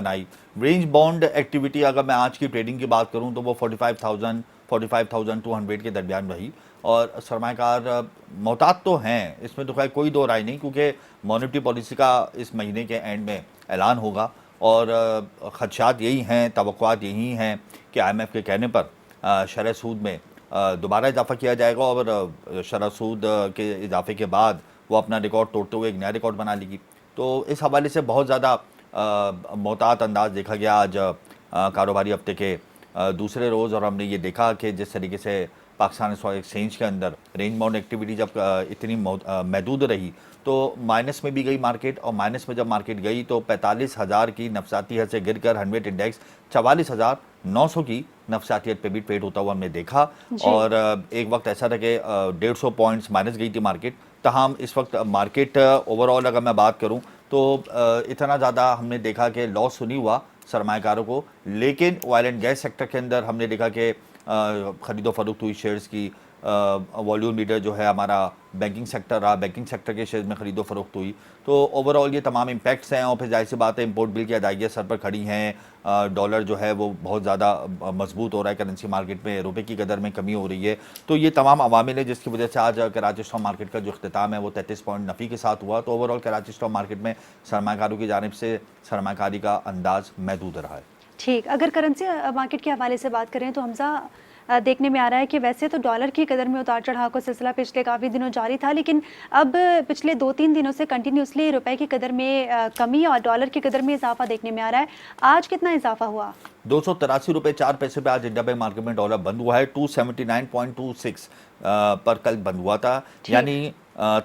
बनाई। Range bound activity अगर मैं आज की ट्रेडिंग की बात करूं तो वो 45,200 के दरमियान रही और सरमाकार मोहतात तो हैं, इसमें तो खैर कोई दो राय नहीं, क्योंकि मॉनेटरी पॉलिसी का इस महीने के एंड में ऐलान होगा और खदशात यही हैं, तवक्कुआत यही हैं कि IMF के कहने पर शरह सूद में दोबारा इजाफा किया जाएगा और शरह सूद के इजाफे के बाद वो अपना रिकॉर्ड तोड़ते हुए एक नया रिकॉर्ड बना लेगी। तो इस हवाले से बहुत ज़्यादा मोहतात अंदाज देखा गया आज कारोबारी हफ्ते के दूसरे रोज़, और हमने ये देखा कि जिस तरीके से पाकिस्तान स्टॉक एक्सचेंज के अंदर रेंज बाउंड एक्टिविटी जब इतनी महदूद रही तो माइनस में भी गई मार्केट, और माइनस में जब मार्केट गई तो 45,000 की नफसाती हद से गिरकर 100 इंडेक्स 44,900 की नफसातियत पे भी ट्रेड होता हुआ हमने देखा। और एक वक्त ऐसा था कि 150 पॉइंट्स माइनस गई थी मार्केट, तमाम इस वक्त मार्केट ओवरऑल अगर मैं बात करूं तो इतना ज़्यादा हमने देखा कि लॉस नहीं हुआ सरमायाकारों को, लेकिन ऑयल एंड गैस सेक्टर के अंदर हमने देखा कि ख़रीदो फरोख्त हुई शेयर्स की। वॉल्यूम लीडर जो है हमारा बैंकिंग सेक्टर रहा, बैंकिंग सेक्टर के शेयर्स में ख़रीदो फरोख्त हुई। तो ओवरऑल ये तमाम इम्पैक्ट्स हैं, और फिर जाहिर सी बात है इंपोर्ट बिल की अदायगियाँ सर पर खड़ी हैं। डॉलर जो है वो बहुत ज़्यादा मजबूत हो रहा है, करेंसी मार्केट में रुपए की कदर में कमी हो रही है। तो ये तमाम अवामिल है जिसकी वजह से आज कराची स्टॉक मार्केट का जो अख्तिताम है वो 33 पॉइंट नफ़ी के साथ हुआ। तो ओवरऑल कराची स्टॉक मार्केट में सरमाकारों की जानिब से सरमाकारी का अंदाज महदूद रहा है। ठीक, अगर करेंसी मार्केट के हवाले से बात करें तो हमजा देखने में आ रहा है कि वैसे तो डॉलर की कदर में उतार चढ़ाव का सिलसिला पिछले काफ़ी दिनों जारी था, लेकिन अब पिछले 2-3 दिनों से कंटिन्यूसली रुपए की कदर में कमी और डॉलर की कदर में इजाफा देखने में आ रहा है। आज कितना इजाफा हुआ? 283 रुपये 4 पैसे पे आज इंडिया बैंक मार्केट में डॉलर बंद हुआ है। 279.26 पर कल बंद हुआ था, यानी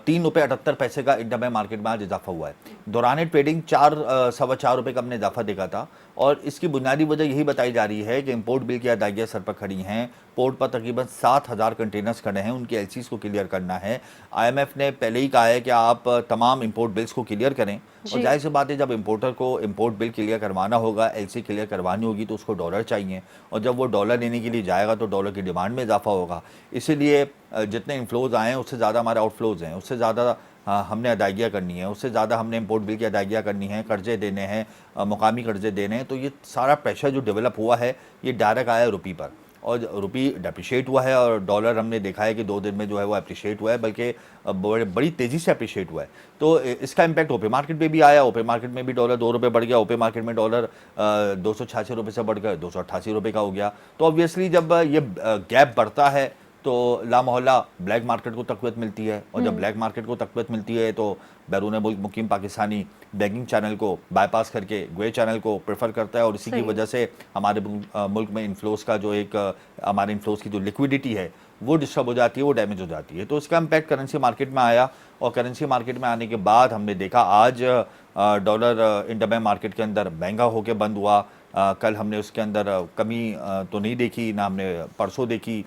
3 रुपये 78 पैसे का इंडिया बैंक मार्केट में आज इजाफा हुआ है। दौरान ट्रेडिंग 4 रुपये का हमने इजाफा देखा था, और इसकी बुनियादी वजह यही बताई जा रही है कि इंपोर्ट बिल की अदायगियाँ सर पर खड़ी हैं। पोर्ट पर तकरीबन 7,000 कंटेनर्स खड़े हैं, उनकी LCs को क्लियर करना है। IMF ने पहले ही कहा है कि आप तमाम इंपोर्ट बिल्स को क्लियर करें, और जाहिर सी बात है जब इंपोर्टर को इंपोर्ट बिल क्लियर करवाना होगा, LC क्लियर करवानी होगी, तो उसको डॉलर चाहिए, और जब वो डॉलर लेने के लिए जाएगा तो डॉलर की डिमांड में इजाफा होगा। इसीलिए जितने इनफ्लोज आए हैं उससे ज़्यादा हमारे आउटफ्लोज हैं, उससे ज़्यादा हमने अदायगियाँ करनी है, उससे ज़्यादा हमने इंपोर्ट बिल की अदायगियाँ करनी है, कर्जे देने हैं, मुकामी कर्जे देने हैं। तो ये सारा प्रेशर जो डेवलप हुआ है ये डायरेक्ट आया है रुपये पर, और रुपये डेप्रिशिएट हुआ है, और डॉलर हमने देखा है कि 2 दिन में जो है वो अप्रिशिएट हुआ है, बल्कि बड़ी तेज़ी से अप्रिशिएट हुआ है। तो इसका इम्पैक्ट ओपे मार्केट में भी आया। ओपे मार्केट में भी डॉलर 2 रुपये बढ़ गया। ओपे मार्केट में डॉलर 286 रुपये से बढ़कर 288 रुपये का हो गया। तो ऑब्वियसली जब ये गैप बढ़ता है तो लामोहल्ला ब्लैक मार्केट को तक़वियत मिलती है, और जब ब्लैक मार्केट को तक़वियत मिलती है तो बैरून मुल्क मुकीम पाकिस्तानी बैंकिंग चैनल को बाईपास करके ग्रे चैनल को प्रेफर करता है, और इसी की वजह से हमारे मुल्क में इन्फ्लोज का जो एक हमारे इन्फ्लोज की जो लिक्विडिटी है वो डिस्टर्ब हो जाती है, वो डैमेज हो जाती है। तो इसका इम्पैक्ट करेंसी मार्केट में आया, और करेंसी मार्केट में आने के बाद हमने देखा आज डॉलर इंडिया बैंक मार्केट के अंदर महंगा होकर बंद हुआ। कल हमने उसके अंदर कमी तो नहीं देखी, ना हमने परसों देखी।